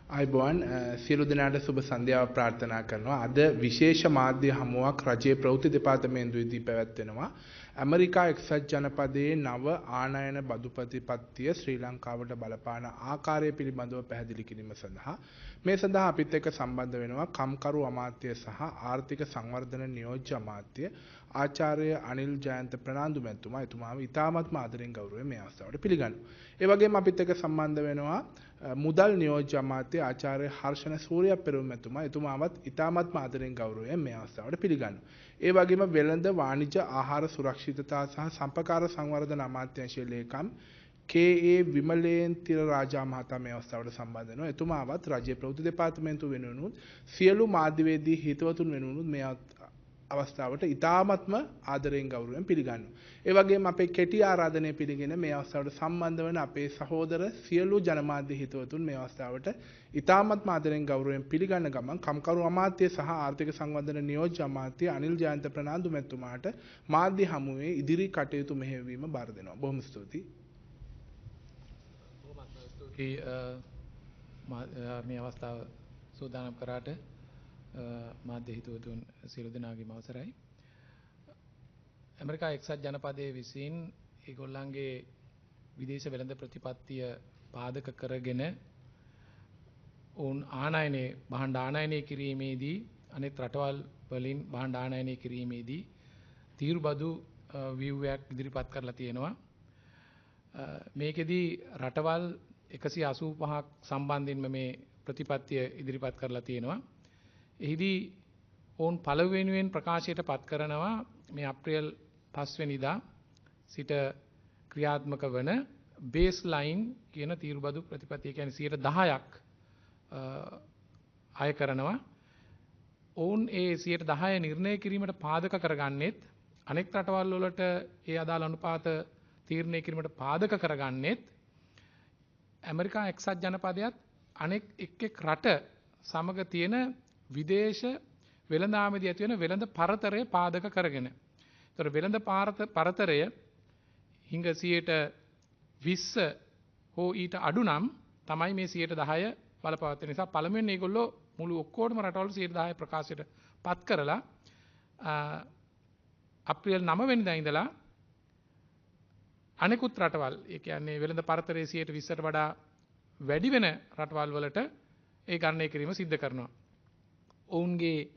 අයිබෝන් සියලු දෙනාට සුබ සන්ධ්‍යාවක් ප්‍රාර්ථනා කරනවා. අද විශේෂ මාධ්‍ය හමුවක් රජයේ ප්‍රවෘත්ති දෙපාර්තමේන්තුවේදී පැවැත්වෙනවා. ඇමරිකා එක්සත් ජනපදයේ නව ආනයන බදු ප්‍රතිපත්තිය ශ්‍රී ලංකාවට බලපාන ආකාරය පිළිබඳව පැහැදිලි කිරීම සඳහා මේ සඳහා අපිත් එක්ක සම්බන්ධ වෙනවා කම්කරු අමාත්‍ය සහ ආර්ථික සංවර්ධන නියෝජ්‍ය අමාත්‍ය ආචාර්ය අනිල් ජයන්ත ප්‍රනාන්දු මැතිතුමා. එතුමාව ඉතාමත්ම ආදරෙන් ගෞරවයෙන් මේ අවස්ථාවට පිළිගන්නවා. ඒ වගේම අපිත් එක්ක සම්බන්ධ වෙනවා මුදල් නියෝජ්‍ය අමාත්‍ය ආචාර්ය හර්ෂණ සූර්යපෙරුම මැතිතුමා. එතුමාවත් ඉතාමත්ම ආදරෙන් ගෞරවයෙන් මේ අවස්ථාවට පිළිගන්නවා. ඒ වගේම වෙළඳ වාණිජ්‍ය ආහාර සුරක්ෂිතතා සහ සම්පකාර සංවර්ධන අමාත්‍යාංශයේ ලේකම් කේ.ඒ. විමලේන්තිර රාජා මහතා මේ අවස්ථාවට සම්බන්ධ වෙනවා. එතුමාවත් රජයේ ප්‍රවෘත්ති දෙපාර්තමේන්තුව වෙනුවෙන් සියලු මාධ්‍යවේදී හිතවතුන් වෙනුවෙන් මේ අවස්ථාවට ඉතාමත්ම ආදරයෙන් ගෞරවයෙන් පිළිගන්නවා. ඒ වගේම අපේ කෙටි ආරාධනය පිළිගෙන මේ අවස්ථාවට සම්බන්ධ වන අපේ සහෝදර සියලු ජනමාධ්‍ය හිතවතුන් මේ අවස්ථාවට ඉතාමත්ම ආදරයෙන් ගෞරවයෙන් පිළිගන්න ගමන් කම්කරු අමාත්‍ය සහ ආර්ථික සංවර්ධන නියෝජ්‍ය අමාත්‍ය අනිල් ජයන්ත ප්‍රනාන්දු මැතිතුමාට මාධ්‍ය හමුවේ ඉදිරි කටයුතු මෙහෙයවීම බාර දෙනවා. බොහොම ස්තුතියි. මේ අවස්ථාව සූදානම් කරාට මාධ්‍ය හිතවතුන් සියලු දෙනාගේම අවසරයි. ඇමරිකා එක්සත් ජනපදයේ විසින් ඒගොල්ලන්ගේ විදේශ වෙළඳ ප්‍රතිපත්තිය පාදක කරගෙන භාණ්ඩ ආනයනය කිරීමේදී අනෙක් රටවල් වලින් භාණ්ඩ ආනයනය කිරීමේදී තීරුබදු ව්‍යුහයක් ඉදිරිපත් කරලා තියෙනවා. මේකෙදී රටවල් 185ක් සම්බන්ධයෙන්ම මේ ප්‍රතිපත්තිය ඉදිරිපත් කරලා තියෙනවා. එහිදී ඔවුන් පළවෙනියෙන් ප්‍රකාශයට පත් කරනවා මේ අප්‍රේල් 5 වෙනිදා සිට ක්‍රියාත්මක වන බේස් ලයින් කියන තීරුබදු ප්‍රතිපත්තිය කියන්නේ 10%ක් අය කරනවා. ඔවුන් ඒ 10% නිර්ණය කිරීමට පාදක කරගන්නෙත් අනෙක් රටවල් වලට ඒ අදාළ අනුපාත තීරණය කිරීමට පාදක කරගන්නෙත් ඇමරිකා එක්සත් ජනපදයත් අනෙක් එක් රට සමග තියෙන විදේශ වෙළඳාමේදී ඇති වෙන වෙළඳ පරතරය පාදක කරගෙන. ඒතර වෙළඳ පරතරය හිඟ 20% හෝ ඊට අඩු නම් තමයි මේ 10% බලපවත්වන නිසා පළමුවෙන් මේගොල්ලෝ මුළු ඔක්කොටම රටවල 10% ප්‍රකාශයට පත් කරලා අප්‍රේල් 9 වෙනිදා ඉඳලා අනෙකුත් රටවල් ඒ කියන්නේ වෙළඳ පරතරයේ 20%ට වඩා වැඩි වෙන රටවල් වලට ඒ ගණනය කිරීම සිද්ධ කරනවා. ඔවුන්ගේ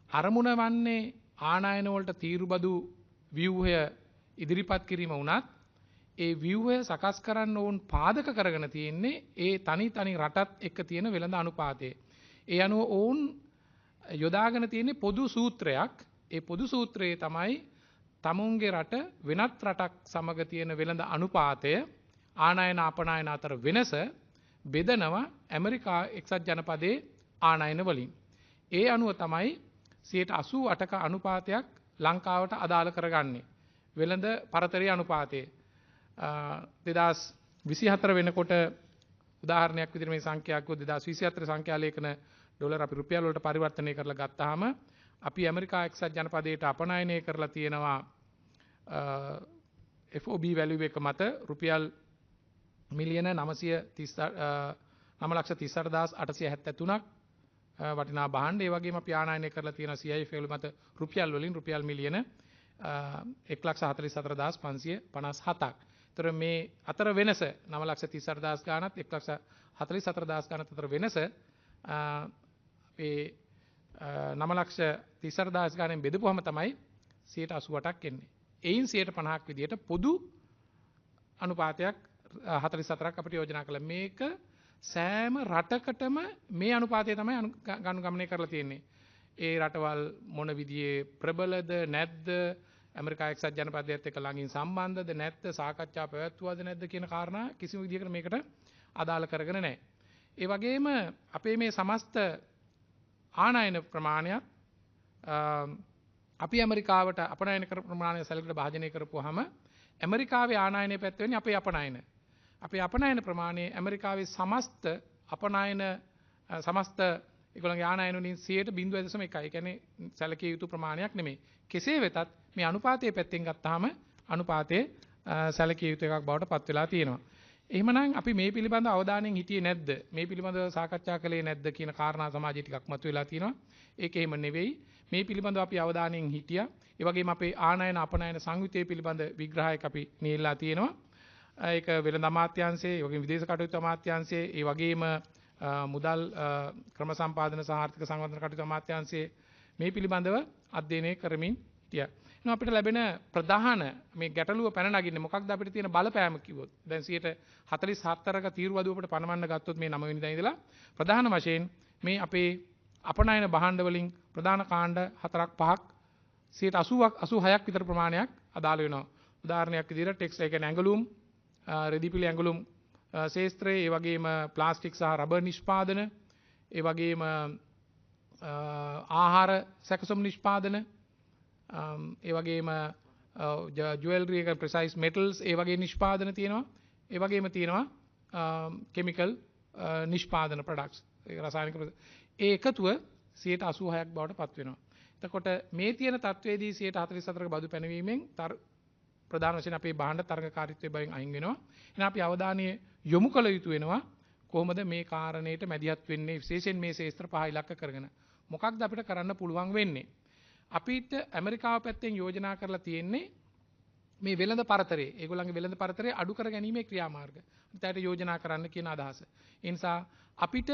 අරමුණ වන්නේ ආනයන වලට තීරුබදු ව්‍යුහය ඉදිරිපත් කිරීම වුණත් ඒ ව්‍යුහය සකස් කරන්න ඔවුන් පාදක කරගෙන තියෙන්නේ ඒ තනි රටත් එක්ක තියෙන වෙළඳ අනුපාතය. ඒ අනුව ඔවුන් යොදාගෙන තියෙන්නේ පොදු සූත්‍රයක්. ඒ පොදු සූත්‍රයේ තමයි තමුන්ගේ රට වෙනත් රටක් සමග තියෙන වෙළඳ අනුපාතය ආනයන අපනයන අතර වෙනස බෙදනවා ඇමරිකා එක්සත් ජනපදයේ ආනයන වලින්. ඒ අනුව තමයි 88ක අනුපාතයක් ලංකාවට අදාළ කරගන්නේ. වෙළඳ පරතරයේ අනුපාතය 2024 වෙනකොට උදාහරණයක් විදිහට මේ සංඛ්‍යාවක් 2024 සංඛ්‍යා ලේඛන ඩොලර් අපි රුපියල් වලට පරිවර්තනය කරලා ගත්තාම අපි ඇමරිකා එක්සත් ජනපදයට අපනයනය කරලා තියෙනවා FOB value එක මත රුපියල් මිලියන 9,38,873ක් වටිනා භාණ්ඩ. ඒ වගේම අපි ආනයනය කරලා තියෙන CIF වල මත රුපියල් වලින් රුපියල් මිලියන 1,44,557ක්. ඒතර මේ අතර වෙනස 9,38,000 ගානත් 1,44,000 ගානත් අතර වෙනස ඒ 9,38,000 ගානෙන් බෙදපුවම තමයි 88ක් එන්නේ. එයින් 50ක් විදියට පොදු අනුපාතයක් 44ක් අපිට යෝජනා කළා. මේක සෑම රටකටම මේ අනුපාතය තමයි ගණනය කරලා තියෙන්නේ. ඒ රටවල් මොන විදිහේ ප්‍රබලද නැද්ද, ඇමරිකා එක්සත් ජනපදයේත් එක්ක ළඟින් සම්බන්ධද නැත්ද, සාකච්ඡා පැවැත්වුවද නැද්ද කියන කාරණා කිසිම විදිහකට මේකට අදාළ කරගෙන නැහැ. ඒ වගේම අපේ මේ සමස්ත ආනයන ප්‍රමාණයක් අපි ඇමරිකාවට අපනයන කර ප්‍රමාණය සැලකට භාජනය කරපුවාම ඇමරිකාවේ ආනයනයේ පැත්ත වෙන්නේ අපේ අපනයන. අපේ අපනයන ප්‍රමාණය ඇමරිකාවේ සමස්ත අපනයන සමස්ත ඒගොල්ලන්ගේ ආනයන වලින් 0.01. ඒ කියන්නේ සැලකිය යුතු ප්‍රමාණයක් නෙමෙයි. කෙසේ වෙතත් මේ අනුපාතයේ පැත්තෙන් ගත්තාම අනුපාතයේ සැලකිය යුතු එකක් බවට පත් වෙලා තියෙනවා. එහෙමනම් අපි මේ පිළිබඳව අවධානයෙන් හිටියේ නැද්ද? මේ පිළිබඳව සාකච්ඡා කළේ නැද්ද කියන කාරණා සමාජයේ ටිකක් මතුවලා තියෙනවා. ඒක එහෙම නෙවෙයි. මේ පිළිබඳව අපි අවධානයෙන් හිටියා. ඒ වගේම අපේ ආනයන අපනයන සංයුතිය පිළිබඳ විග්‍රහයක් අපි නියලා තියෙනවා. ඒක වෙළඳ අමාත්‍යාංශයේ, ඒ වගේම විදේශ කටයුතු අමාත්‍යාංශයේ, ඒ වගේම මුදල් ක්‍රම සම්පාදන සහ ආර්ථික සංවර්ධන කටයුතු අමාත්‍යාංශයේ මේ පිළිබඳව අධ්‍යයනය කරමින් හිටියා. එහෙනම් අපිට ලැබෙන ප්‍රධාන මේ ගැටලුව පැන නගින්නේ මොකක්ද අපිට තියෙන බලපෑම කිව්වොත්. දැන් 44ක තීරුවදුවකට පනවන්න ගත්තොත් මේ 9 වෙනිදා ඉඳලා ප්‍රධාන වශයෙන් මේ අපේ අපනයන භාණ්ඩ වලින් ප්‍රධාන කාණ්ඩ 4ක් 5ක් 86ක් විතර ප්‍රමාණයක් අදාළ වෙනවා. උදාහරණයක් විදිහට ටෙක්ස්ටයිල්, ඒ කියන්නේ ඇඟලුම්, රෙදිපිලි ඇඟලුම් ශේස්ත්‍රයේ, ඒ වගේම ප්ලාස්ටික් සහ රබර් නිෂ්පාදන, ඒ වගේම ආහාර සැකසුම් නිෂ්පාදන, ඒ වගේම ජුවෙලරි එක ප්‍රිසයිස් මෙටල්ස් ඒ වගේ නිෂ්පාදන තියෙනවා. ඒ වගේම තියෙනවා කෙමිකල් නිෂ්පාදන ප්‍රොඩක්ට්ස්, රසායනික ඒ එකතුව 86ක් බවට පත් වෙනවා. එතකොට මේ තියෙන තත්වයේදී 44ක බදු පැනවීමෙන් ප්‍රධාන වශයෙන් අපේ භාණ්ඩ තරඟකාරීත්වයේ බවින් අයින් වෙනවා. එහෙනම් අපි අවධානය යොමු කළ යුතු වෙනවා කොහොමද මේ කාරණේට මැදිහත් වෙන්නේ, විශේෂයෙන් මේ ශේත්‍ර පහ ඉලක්ක කරගෙන මොකක්ද අපිට කරන්න පුළුවන් වෙන්නේ. අපිට ඇමරිකාව පැත්තෙන් යෝජනා කරලා තියෙන්නේ මේ වෙළඳ පරතරය, ඒගොල්ලන්ගේ වෙළඳ පරතරය අඩු කර ගැනීමේ ක්‍රියාමාර්ග. ඒකට යෝජනා කරන්න කියන අදහස. ඒ නිසා අපිට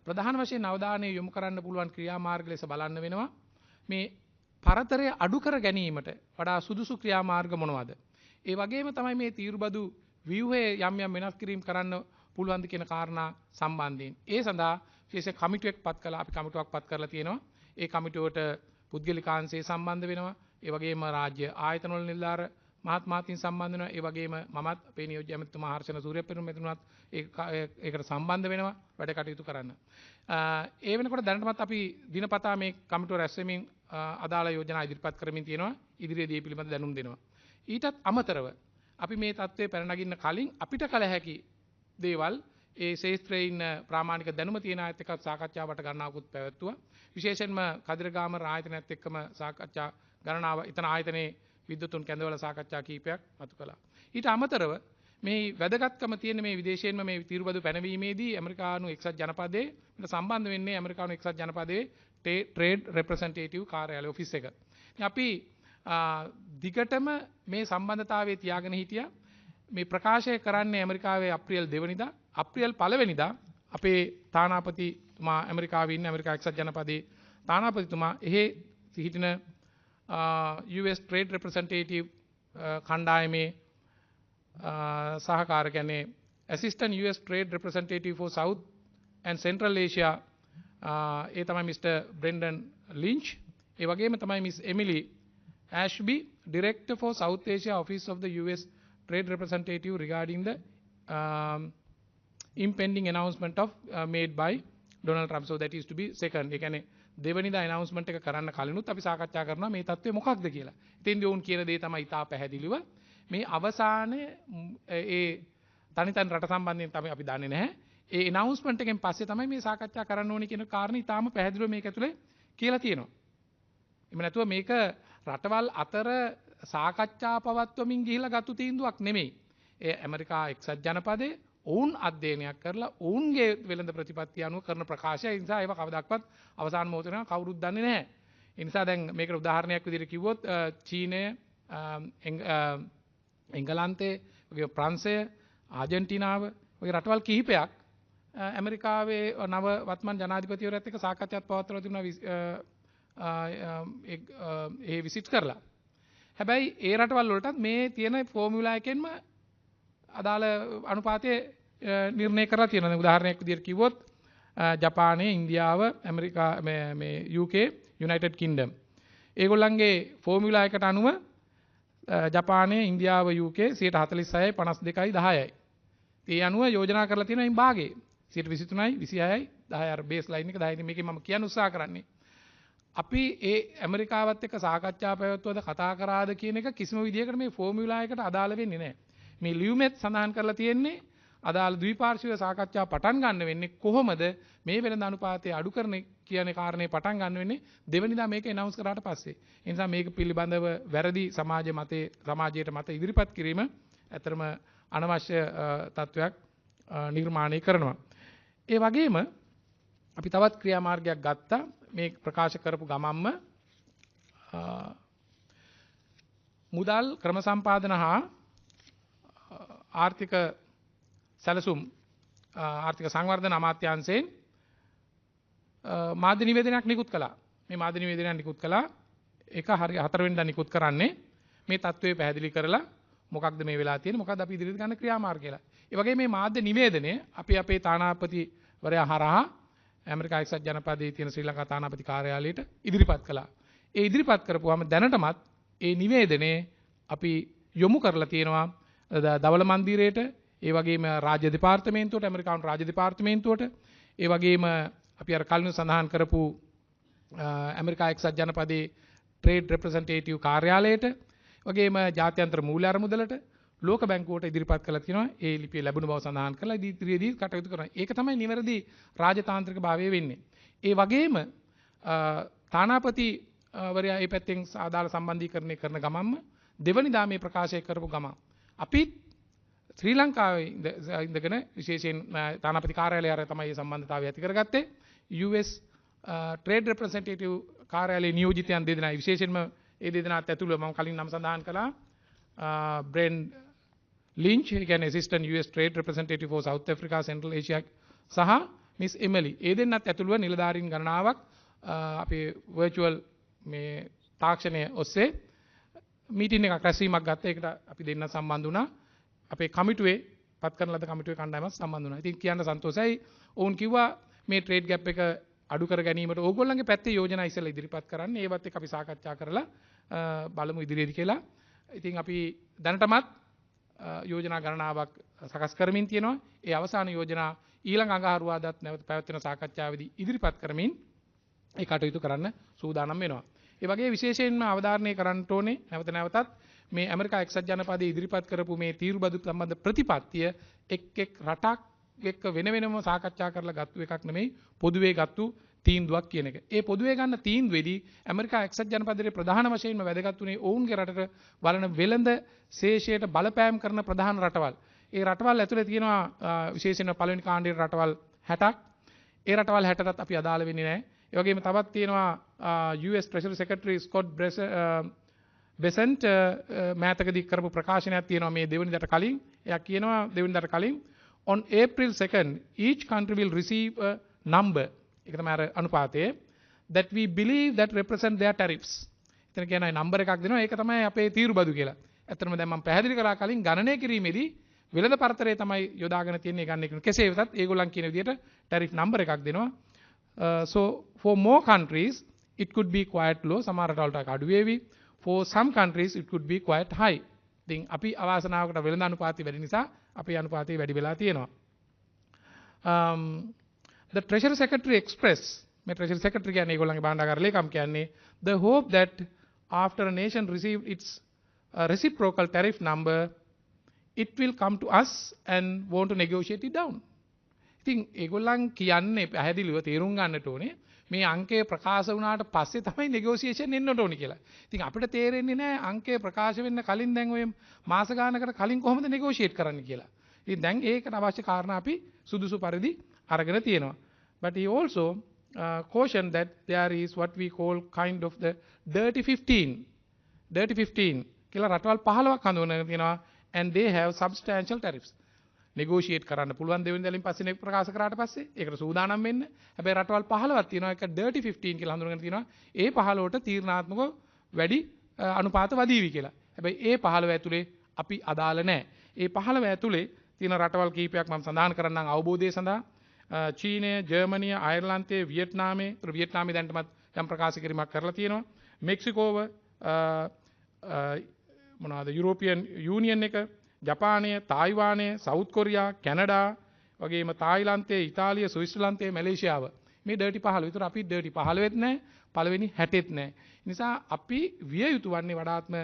ප්‍රධාන වශයෙන් අවධානය යොමු කරන්න පුළුවන් ක්‍රියාමාර්ග ලෙස බලන්න වෙනවා මේ පරතරය අඩු කර ගැනීමට වඩා සුදුසු ක්‍රියාමාර්ග මොනවද? ඒ වගේම තමයි මේ තීරුබදු ව්‍යුහයේ යම් යම් වෙනස් කිරීම කරන්න පුළුවන්ද කියන කාරණා සම්බන්ධයෙන්. ඒ සඳහා විශේෂ කමිටුවක් පත් කළා. අපි කමිටුවක් පත් කරලා තියෙනවා. ඒ කමිටුවට පුද්ගලිකාංශය සම්බන්ධ වෙනවා. ඒ වගේම රාජ්‍ය ආයතන වල නිලධාර මහත්මාතීන් සම්බන්ධ වෙනවා. ඒ වගේම මමත් අපේ නියෝජ්‍ය ඇමතිතුමා හර්ෂණ සූර්යපෙරුම මෙතුණත් ඒකට සම්බන්ධ වෙනවා වැඩ කටයුතු කරන්න. ඒ වෙනකොට දැනටමත් අපි දිනපතා මේ කමිටුව රැස් වෙමින් අදාළ යෝජනා ඉදිරිපත් කරමින් තියෙනවා. ඉදිරියේදී මේ පිළිබඳ දැනුම් දෙනවා. ඊටත් අමතරව අපි මේ தત્ත්වය පැන නගින්න කලින් අපිට කළ හැකි දේවල් ඒ ශේත්‍රයේ ඉන්න ප්‍රාමාණික දැනුම තියෙන අයත් එක්ක සාකච්ඡාවට ගණනාවකුත් පැවැත්තුවා. විශේෂයෙන්ම කදිරගාම ආයතනයත් එක්කම සාකච්ඡා ගණනාව එතන ආයතනයේ විද්වතුන් කැඳවල සාකච්ඡා කීපයක් මතු කළා. ඊට අමතරව මේ වැදගත්කම තියෙන මේ විදේශයෙන්ම මේ තීරුබදු පැනවීමේදී ඇමරිකානු එක්සත් ජනපදයේ සම්බන්ධ වෙන්නේ ඇමරිකානු එක්සත් ජනපදයේ ට්‍රේඩ් රෙප්‍රසන්ටේටිව් කාර්යාලය ඔෆිස් එක. අපි දිගටම මේ සම්බන්ධතාවයේ තියාගෙන හිටියා. මේ ප්‍රකාශය කරන්නේ ඇමරිකාවේ අප්‍රේල් 2 වෙනිදා. අප්‍රේල් 1 වෙනිදා අපේ තානාපතිතුමා ඇමරිකාවේ ඉන්න ඇමරිකා එක්සත් ජනපදයේ තානාපතිතුමා එහි සිටින US Trade Representative කණ්ඩායමේ සහකාර කියන්නේ Assistant US Trade Representative for South and Central Asia ඒ තමයි Mr. Brendan Lynch. ඒ වගේම තමයි Miss Emily Ashby, Director for South Asia Office of the US Trade Representative regarding the impending announcement of made by Donald Trump. So that is to be second. ඒ කියන්නේ දෙවනිදා announcement එක කරන්න කලිනුත් අපි සාකච්ඡා කරනවා මේ தત્ත්වය මොකක්ද කියලා. ඉතින් ඔවුන් කියන දේ තමයි ඉතා පැහැදිලිව මේ අවසානයේ ඒ තනිතන් රට සම්බන්ධයෙන් තමයි අපි දන්නේ නැහැ. ඒ announcement එකෙන් පස්සේ තමයි මේ සාකච්ඡා කරන්න ඕනේ කියන කාරණේ ඉතාම පැහැදිලිව මේක ඇතුලේ කියලා තියෙනවා. එහෙම නැතුව මේක රටවල් අතර සාකච්ඡා පවත්වමින් ගිහිලා ගත්තු තීන්දුවක් නෙමෙයි. ඒ ඇමරිකා එක්සත් ජනපදයේ ඔවුන් අධ්‍යයනයක් කරලා ඔවුන්ගේ වෙළඳ ප්‍රතිපත්තිය අනුව කරන ප්‍රකාශය. ඒ නිසා ඒව කවදාවත් අවසාන මොහොතේ නම් කවුරුත් දන්නේ නැහැ. ඒ නිසා දැන් මේකට උදාහරණයක් විදිහට කිව්වොත් චීනය, එංගලන්තය, ප්‍රංශය, ආජන්ටිනාව වගේ රටවල් කිහිපයක් ඇමරිකාවේ නව වත්මන් ජනාධිපතිවරයාත් එක්ක සාකච්ඡාත් පවත්වලා තිබුණා ඒ විසිට් කරලා. හැබැයි ඒ රටවල් වලටත් මේ තියෙන ෆෝමියුලා එකෙන්ම අදාළ අනුපාතය නිර්ණය කරලා තියෙනවා. උදාහරණයක් විදිහට කිව්වොත් ජපානය, ඉන්දියාව, ඇමරිකා මේ UK, යුනයිටඩ් කින්ග්ඩම්. ඒගොල්ලන්ගේ ෆෝමියුලා එකට අනුව ජපානය, ඉන්දියාව, UK 46යි 52යි 10යි. ඒ අනුව යෝජනා කරලා තියෙනවා මේ භාගයේ 23යි 26යි 10 අර බේස් ලයින් එක 10 මේකේ මම කියන්න උත්සාහ කරන්නේ. අපි ඒ ඇමරිකාවත් එක්ක සාකච්ඡා පැවැත්වුවද කතා කරාද කියන එක කිසිම විදිහකට මේ ෆෝමියුලා එකට අදාළ වෙන්නේ නැහැ. මේ ලියුමෙත් සඳහන් කරලා තියෙන්නේ අදාළ ද්විපාර්ශ්වික සාකච්ඡා පටන් ගන්න වෙන්නේ කොහොමද මේ වෙළඳ අනුපාතය අඩු කරන කියන කාරණේ පටන් ගන්න වෙන්නේ දෙවෙනිදා මේක එනවුන්ස් කරාට පස්සේ. ඒ නිසා මේක පිළිබඳව වැරදි සමාජයට මත ඉදිරිපත් කිරීම ඇත්තටම අනවශ්‍ය තත්ත්වයක් නිර්මාණය කරනවා. ඒ වගේම අපි තවත් ක්‍රියාමාර්ගයක් ගත්තා මේ ප්‍රකාශ කරපු ගමම්ම මුදල් ක්‍රම සම්පාදන හා ආර්ථික සැලසුම් ආර්ථික සංවර්ධන අමාත්‍යාංශයෙන් මාධ්‍ය නිවේදනයක් නිකුත් කළා. මේ මාධ්‍ය නිවේදනයක් නිකුත් කළා. ඒක හරිය 4 වෙනිදා නිකුත් කරන්නේ මේ තත්ත්වය පැහැදිලි කරලා මොකක්ද මේ වෙලා තියෙන්නේ මොකක්ද අපි ඉදිරියට ගන්න ක්‍රියාමාර්ග කියලා. ඒ වගේ මේ මාධ්‍ය නිවේදනය අපි අපේ තානාපතිවරයා හරහා ඇමරිකා එක්සත් ජනපදයේ තියෙන ශ්‍රී ලංකා තානාපති කාර්යාලයට ඉදිරිපත් කළා. ඒ ඉදිරිපත් කරපුවාම දැනටමත් ඒ නිවේදනයේ අපි යොමු කරලා තියෙනවා දවල මන්දිරයට, ඒ වගේම රාජ්‍ය දෙපාර්තමේන්තුවට, ඇමරිකානු රාජ්‍ය දෙපාර්තමේන්තුවට, ඒ වගේම අපි අර කලින් සඳහන් කරපු ඇමරිකා එක්සත් ජනපදයේ ට්‍රේඩ් රෙප්‍රසන්ටේටිව් කාර්යාලයට, වගේම ජාත්‍යන්තර මූල්‍ය අරමුදලට, ලෝක බැංකුවට ඉදිරිපත් කළා තියෙනවා. ඒ ලිපිය ලැබුණ බව සඳහන් කරලා ඉදිරියේදී කටයුතු කරනවා. ඒක තමයි නිවැරදි රාජතාන්ත්‍රික භාවය වෙන්නේ. ඒ වගේම තානාපති වරයා මේ පැත්තෙන් ආදාළ සම්බන්ධීකරණය කරන ගමන්ම දෙවනිදා මේ ප්‍රකාශය කරපු ගමන් අපි ශ්‍රී ලංකාවේ ඉඳගෙන විශේෂයෙන් තානාපති කාර්යාලය ආරය තමයි මේ සම්බන්ධතාවය ඇති කරගත්තේ. US ට්‍රේඩ් රෙප්‍රසන්ටේටිව් කාර්යාලයේ නියෝජිතයන් දෙදෙනා විශේෂයෙන්ම ඒ දෙදෙනාත් ඇතුළුව මම කලින් නම් සඳහන් කළා බ්‍රෙන් ලින්ච් ඒ කියන්නේ assistant US trade representative for South Africa Central Asia සහ මිස් එමිලි ඒ දෙන්නත් ඇතුළුව නිලධාරීන් ගණනාවක් අපේ වර්චුවල් මේ තාක්ෂණය ඔස්සේ මීටින් එකක් රැස්වීමක් ගත්තා. ඒකට අපි දෙන්න සම්බන්ධ වුණා. අපේ කමිටුවේ පත් කරන ලද කමිටුවේ කණ්ඩායමත් සම්බන්ධ වුණා. ඉතින් කියන්න සන්තෝෂයි. ඔවුන් කිව්වා මේ ට්‍රේඩ් ගැප් එක අඩු කර ගැනීමට ඕගොල්ලන්ගේ පැත්තේ යෝජනා ඉස්සෙල්ලා ඉදිරිපත් කරන්න. ඒවත් එක්ක අපි සාකච්ඡා කරලා බලමු ඉදිරියේදී කියලා. ඉතින් අපි දැනටමත් යෝජනා ගණනාවක් සකස් කරමින් තියෙනවා. ඒ අවසාන යෝජනා ඊළඟ අඟහරුවාදාත් නැවත පැවැත්වෙන සාකච්ඡාවේදී ඉදිරිපත් කරමින් ඒ කටයුතු කරන්න සූදානම් වෙනවා. ඒ වගේ විශේෂයෙන්ම අවධාරණය කරන්න ඕනේ නැවත නැවතත් මේ ඇමරිකා එක්සත් ජනපදයේ ඉදිරිපත් කරපු මේ තීරුබදු සම්බන්ධ ප්‍රතිපත්තිය එක් රටක් එක්ක වෙන වෙනම සාකච්ඡා කරලා ගත්තු එකක් නෙමෙයි පොදුවේ ගත්තු තීන්දුවක් කියන එක. ඒ පොදුවේ ගන්න තීන්දුවේදී ඇමරිකා එක්සත් ජනපදයේ ප්‍රධාන වශයෙන්ම වැදගත් උනේ ඔවුන්ගේ රටට බලන වෙළඳ ශේෂයට බලපෑම් කරන ප්‍රධාන රටවල්. ඒ රටවල් ඇතුලේ තියෙනවා විශේෂයෙන්ම පළවෙනි කාණ්ඩයේ රටවල් 60ක්. ඒ රටවල් 60ටත් අපි අදාළ වෙන්නේ නැහැ. ඒ වගේම තවත් තියෙනවා US Treasury Secretary Scott Bessent මෑතකදී කරපු ප්‍රකාශනයක් තියෙනවා මේ දෙවෙනිදාට කලින්. එයා කියනවා දෙවෙනිදාට කලින් on April 2nd each country will receive a number ඒක තමයි අර අනුපාතය that we believe that represent their tariffs. එතන කියනවා නම්බර් එකක් දෙනවා ඒක තමයි අපේ තීරුබදු කියලා. ඇත්තටම දැන් මම පැහැදිලි කරා කලින් ගණනය කිරීමේදී වෙළඳ පරතරය තමයි යොදාගෙන තියෙන්නේ ගන්න එක. කෙසේ වෙතත් ඒගොල්ලන් කියන විදිහට tariff number එකක් දෙනවා. So for more countries it could be quite low. සමහර රටවලට අඩු වේවි. For some countries it could be quite high. ඉතින් අපි අවාසනාවකට වෙළඳ අනුපාතය වැඩි නිසා අපේ අනුපාතය වැඩි වෙලා තියෙනවා. The Treasury Secretary expressed මේ Treasury Secretary කියන්නේ ඒගොල්ලන්ගේ භාණ්ඩාගාර ලේකම් කියන්නේ the hope that after a nation received its reciprocal tariff number it will come to us and want to negotiate it down. ඉතින් ඒගොල්ලන් කියන්නේ පැහැදිලිව තේරුම් ගන්නට ඕනේ මේ අංකය ප්‍රකාශ වුණාට පස්සේ තමයි negotiation එන්නට ඕනේ කියලා. ඉතින් අපිට තේරෙන්නේ නැහැ අංකය ප්‍රකාශ වෙන්න කලින් දැන් ඔය මාස ගානකට කලින් කොහොමද negotiate කරන්න කියලා. ඉතින් දැන් ඒකට අවශ්‍ය කාරණා අපි සුදුසු පරිදි අරගෙන තියෙනවා. But he also cautioned that there is what we call kind of the dirty 15. Dirty 15 කියලා රටවල් 15ක් හඳුන්වගෙන තියෙනවා and they have substantial tariffs. negotiate කරන්න පුළුවන් දෙවෙනිදාලින් පස්සේ ප්‍රකාශ කරාට පස්සේ ඒකට සූදානම් වෙන්න. හැබැයි රටවල් 15ක් තියෙනවා ඒක dirty 15 කියලා හඳුන්වගෙන තියෙනවා. ඒ 15ට තීරණාත්මකව වැඩි අනුපාත වදීවි කියලා. හැබැයි ඒ 15 ඇතුලේ අපි අදාළ නැහැ. ඒ 15 ඇතුලේ තියෙන රටවල් කීපයක් මම සඳහන් කරන්නම් අවබෝධය සඳහා. චීනය, ජර්මනිය, අයර්ලන්තය, වියට්නාමය, වියට්නාමය දැන්ටමත් යම් ප්‍රකාශ කිරීමක් කරලා තියෙනවා. මෙක්සිකෝව මොනවාද යුරෝපියන් යූනියන් එක, ජපානය, තායිවානය, සවුත් කොරියා, කැනඩා, වගේම තායිලන්තය, ඉතාලිය, ස්විට්සර්ලන්තය, මැලේසියාව. මේ ඩර්ටි 15. විතර අපි ඩර්ටි 15ෙත් නැහැ, පළවෙනි 60ෙත් නැහැ. නිසා අපි විය යුතු වන්නේ වඩාත්ම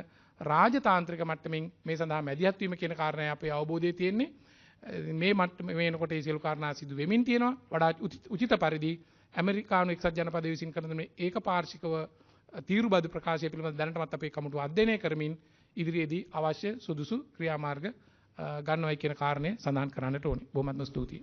රාජතාන්ත්‍රික මට්ටමින් මේ සඳහා මැදිහත් වීම කියන කාරණය අපේ අවබෝධයේ තියෙන්නේ. මේ මට්ටමේ වෙනකොට ඒ සියලු කාරණා සිදු වෙමින් තියෙනවා. වඩාත් උචිත පරිදි ඇමරිකානු එක්සත් ජනපදයේ විසින් කරන මේ ඒකපාර්ශ්විකව තීරුබදු ප්‍රකාශය පිළිබඳ දැනටමත් අපේ කමිටුව අධ්‍යයනය කරමින් ඉදිරියේදී අවශ්‍ය සුදුසු ක්‍රියාමාර්ග ගන්නවයි කියන කාරණය සඳහන් කරන්නට ඕනේ. බොහොමත්ම ස්තුතියි.